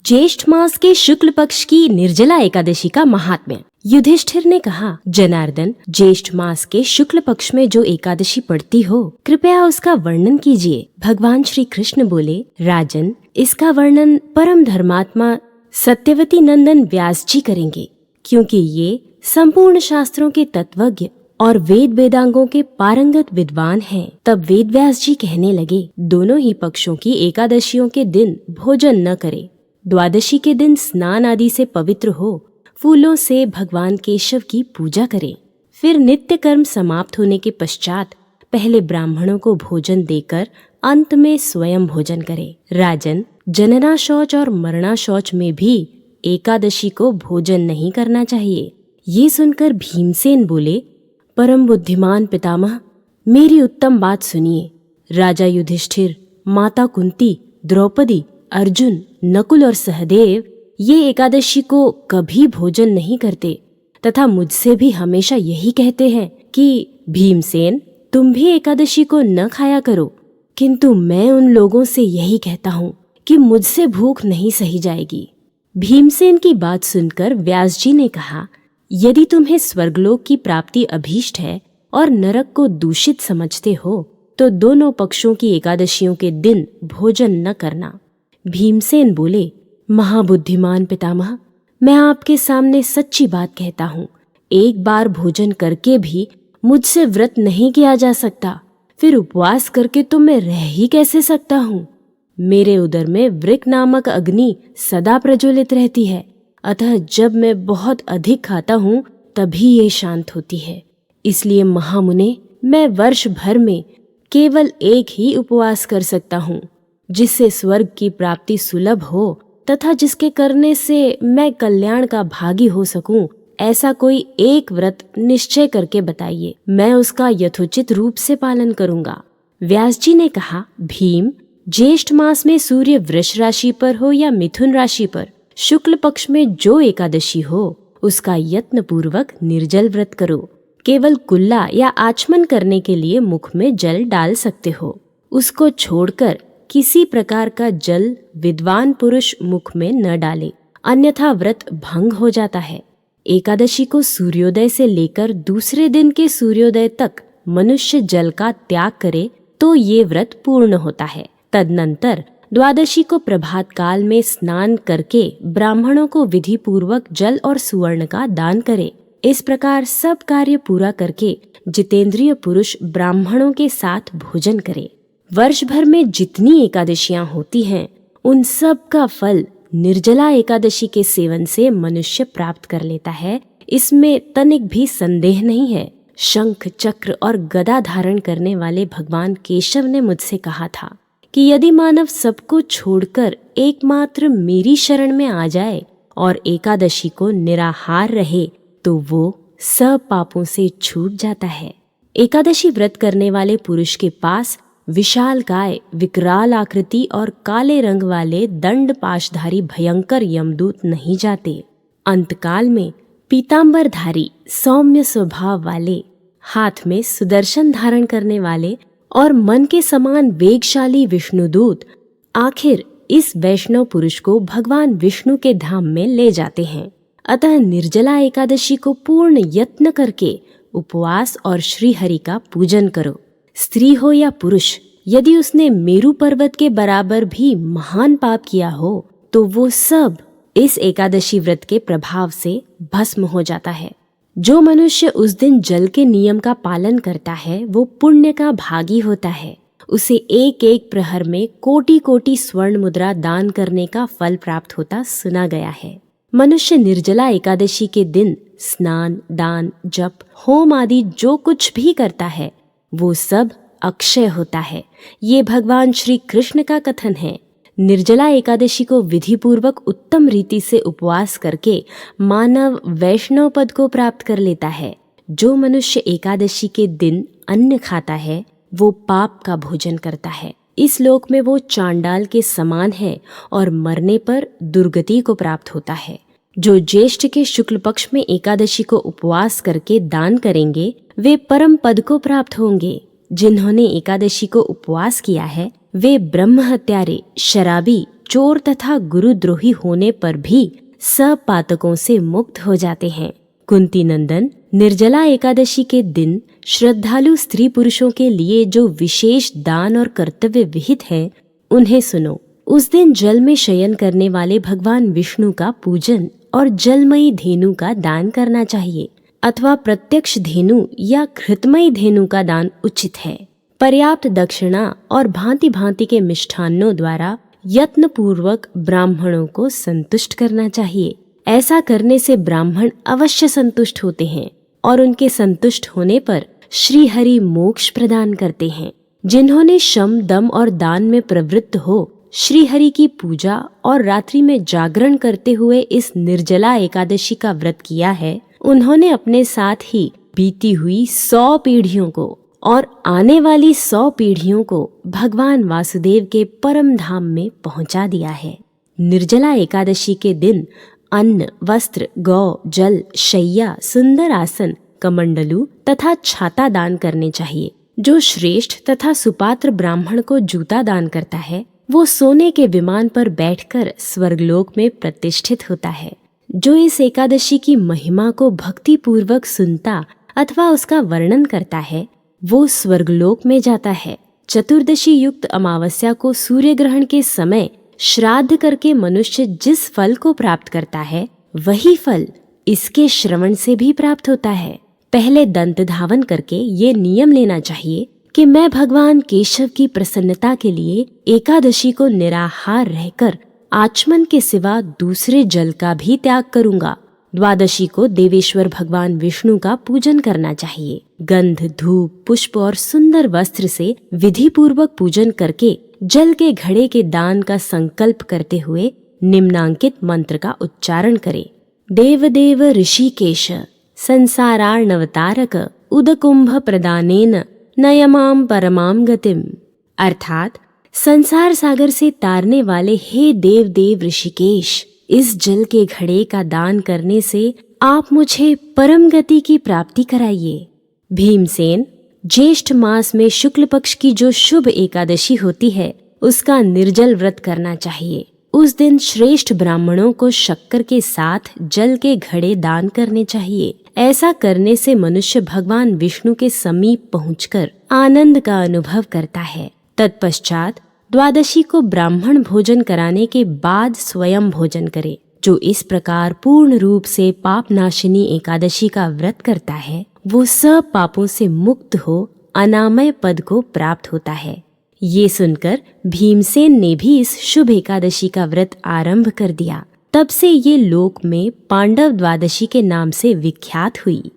ज्येष्ठ मास के शुक्ल पक्ष की निर्जला एकादशी का महात्म्य। युधिष्ठिर ने कहा, जनार्दन, ज्येष्ठ मास के शुक्ल पक्ष में जो एकादशी पड़ती हो, कृपया उसका वर्णन कीजिए। भगवान श्री कृष्ण बोले, राजन, इसका वर्णन परम धर्मात्मा सत्यवती नंदन व्यास जी करेंगे, क्योंकि ये संपूर्ण शास्त्रों के तत्वज्ञ और वेद वेदांगों के पारंगत विद्वान हैं। तब वेद व्यास जी कहने लगे, दोनों ही पक्षों की एकादशियों के दिन भोजन न करे। द्वादशी के दिन स्नान आदि से पवित्र हो, फूलों से भगवान केशव की पूजा करें। फिर नित्य कर्म समाप्त होने के पश्चात पहले ब्राह्मणों को भोजन देकर अंत में स्वयं भोजन करें। राजन, जनना शौच और मरना शौच में भी एकादशी को भोजन नहीं करना चाहिए। ये सुनकर भीमसेन बोले, परम बुद्धिमान पितामह, मेरी उत्तम बात सुनिए। राजा युधिष्ठिर, माता कुंती, द्रौपदी, अर्जुन, नकुल और सहदेव ये एकादशी को कभी भोजन नहीं करते तथा मुझसे भी हमेशा यही कहते हैं कि भीमसेन, तुम भी एकादशी को न खाया करो। किंतु मैं उन लोगों से यही कहता हूँ कि मुझसे भूख नहीं सही जाएगी। भीमसेन की बात सुनकर व्यास जी ने कहा, यदि तुम्हें स्वर्गलोक की प्राप्ति अभीष्ट है और नरक को दूषित समझते हो तो दोनों पक्षों की एकादशियों के दिन भोजन न करना। भीमसेन बोले, महाबुद्धिमान पितामह, मैं आपके सामने सच्ची बात कहता हूँ। एक बार भोजन करके भी मुझसे व्रत नहीं किया जा सकता, फिर उपवास करके तो मैं रह ही कैसे सकता हूँ। मेरे उदर में वृक नामक अग्नि सदा प्रज्वलित रहती है, अतः जब मैं बहुत अधिक खाता हूँ तभी ये शांत होती है। इसलिए महामुने, मैं वर्ष भर में केवल एक ही उपवास कर सकता हूँ, जिससे स्वर्ग की प्राप्ति सुलभ हो तथा जिसके करने से मैं कल्याण का भागी हो सकूं। ऐसा कोई एक व्रत निश्चय करके बताइए, मैं उसका यथोचित रूप से पालन करूंगा। व्यास जी ने कहा, भीम, ज्येष्ठ मास में सूर्य वृष राशि पर हो या मिथुन राशि पर, शुक्ल पक्ष में जो एकादशी हो उसका यत्न पूर्वक निर्जल व्रत करो। केवल कुल्ला या आचमन करने के लिए मुख में जल डाल सकते हो। उसको छोड़कर किसी प्रकार का जल विद्वान पुरुष मुख में न डाले, अन्यथा व्रत भंग हो जाता है। एकादशी को सूर्योदय से लेकर दूसरे दिन के सूर्योदय तक मनुष्य जल का त्याग करे तो ये व्रत पूर्ण होता है। तदनंतर द्वादशी को प्रभात काल में स्नान करके ब्राह्मणों को विधि पूर्वक जल और सुवर्ण का दान करे। इस प्रकार सब कार्य पूरा करके जितेंद्रिय पुरुष ब्राह्मणों के साथ भोजन करे। वर्ष भर में जितनी एकादशियां होती हैं, उन सब का फल निर्जला एकादशी के सेवन से मनुष्य प्राप्त कर लेता है, इसमें तनिक भी संदेह नहीं है। शंख, चक्र और गदा धारण करने वाले भगवान केशव ने मुझसे कहा था कि यदि मानव सबको छोड़कर एकमात्र मेरी शरण में आ जाए और एकादशी को निराहार रहे तो वो सब पापों से छूट जाता है। एकादशी व्रत करने वाले पुरुष के पास विशाल काय, विकराल आकृति और काले रंग वाले दंड पाशधारी भयंकर यमदूत नहीं जाते। अंतकाल में पीतांबरधारी सौम्य स्वभाव वाले, हाथ में सुदर्शन धारण करने वाले और मन के समान वेगशाली विष्णुदूत आखिर इस वैष्णव पुरुष को भगवान विष्णु के धाम में ले जाते हैं। अतः निर्जला एकादशी को पूर्ण यत्न करके उपवास और श्री हरि का पूजन करो। स्त्री हो या पुरुष, यदि उसने मेरु पर्वत के बराबर भी महान पाप किया हो तो वो सब इस एकादशी व्रत के प्रभाव से भस्म हो जाता है। जो मनुष्य उस दिन जल के नियम का पालन करता है वो पुण्य का भागी होता है। उसे एक एक प्रहर में कोटि कोटि स्वर्ण मुद्रा दान करने का फल प्राप्त होता सुना गया है। मनुष्य निर्जला एकादशी के दिन स्नान, दान, जप, होम आदि जो कुछ भी करता है वो सब अक्षय होता है। ये भगवान श्री कृष्ण का कथन है। निर्जला एकादशी को विधि पूर्वक उत्तम रीति से उपवास करके मानव वैष्णव पद को प्राप्त कर लेता है। जो मनुष्य एकादशी के दिन अन्न खाता है वो पाप का भोजन करता है। इस लोक में वो चांडाल के समान है और मरने पर दुर्गति को प्राप्त होता है। जो ज्येष्ठ के शुक्ल पक्ष में एकादशी को उपवास करके दान करेंगे वे परम पद को प्राप्त होंगे। जिन्होंने एकादशी को उपवास किया है वे ब्रह्म हत्यारे, शराबी, चोर तथा गुरुद्रोही होने पर भी सब पातकों से मुक्त हो जाते हैं। कुंती नंदन, निर्जला एकादशी के दिन श्रद्धालु स्त्री पुरुषों के लिए जो विशेष दान और कर्तव्य विहित हैं, उन्हें सुनो। उस दिन जल में शयन करने वाले भगवान विष्णु का पूजन और जलमयी धेनु का दान करना चाहिए, अथवा प्रत्यक्ष धेनु या घृतमयी धेनु का दान उचित है। पर्याप्त दक्षिणा और भांति भांति के मिष्ठान्नों द्वारा यत्न पूर्वक ब्राह्मणों को संतुष्ट करना चाहिए। ऐसा करने से ब्राह्मण अवश्य संतुष्ट होते हैं और उनके संतुष्ट होने पर श्री हरि मोक्ष प्रदान करते हैं। जिन्होंने शम, दम और दान में प्रवृत्त हो श्री हरि की पूजा और रात्रि में जागरण करते हुए इस निर्जला एकादशी का व्रत किया है, उन्होंने अपने साथ ही बीती हुई 100 पीढ़ियों को और आने वाली 100 पीढ़ियों को भगवान वासुदेव के परम धाम में पहुंचा दिया है। निर्जला एकादशी के दिन अन्न, वस्त्र, गौ, जल, शैया, सुंदर आसन, कमंडलू तथा छाता दान करने चाहिए। जो श्रेष्ठ तथा सुपात्र ब्राह्मण को जूता दान करता है, वो सोने के विमान पर बैठकर स्वर्गलोक में प्रतिष्ठित होता है। जो इस एकादशी की महिमा को भक्ति पूर्वक सुनता अथवा उसका वर्णन करता है, वो स्वर्गलोक में जाता है। चतुर्दशी युक्त अमावस्या को सूर्य ग्रहण के समय श्राद्ध करके मनुष्य जिस फल को प्राप्त करता है, वही फल इसके श्रवण से भी प्राप्त होता है। पहले दंत धावन करके ये नियम लेना चाहिए कि मैं भगवान केशव की प्रसन्नता के लिए एकादशी को निराहार रहकर आचमन के सिवा दूसरे जल का भी त्याग करूंगा। द्वादशी को देवेश्वर भगवान विष्णु का पूजन करना चाहिए। गंध, धूप, पुष्प और सुंदर वस्त्र से विधि पूर्वक पूजन करके जल के घड़े के दान का संकल्प करते हुए निम्नांकित मंत्र का उच्चारण करें। देवदेव ऋषिकेश संसारार्णवतारक उदकुंभ प्रदानेन नयमाम परमाम गतिम। अर्थात संसार सागर से तारने वाले हे देव देव ऋषिकेश, इस जल के घड़े का दान करने से आप मुझे परम गति की प्राप्ति कराइए। भीमसेन, ज्येष्ठ मास में शुक्ल पक्ष की जो शुभ एकादशी होती है, उसका निर्जल व्रत करना चाहिए। उस दिन श्रेष्ठ ब्राह्मणों को शक्कर के साथ जल के घड़े दान करने चाहिए। ऐसा करने से मनुष्य भगवान विष्णु के समीप पहुंचकर आनंद का अनुभव करता है। तत्पश्चात द्वादशी को ब्राह्मण भोजन कराने के बाद स्वयं भोजन करे। जो इस प्रकार पूर्ण रूप से पाप नाशिनी एकादशी का व्रत करता है, वो सब पापों से मुक्त हो अनामय पद को प्राप्त होता है। ये सुनकर भीमसेन ने भी इस शुभ एकादशी का व्रत आरंभ कर दिया। तब से ये लोक में पांडव द्वादशी के नाम से विख्यात हुई।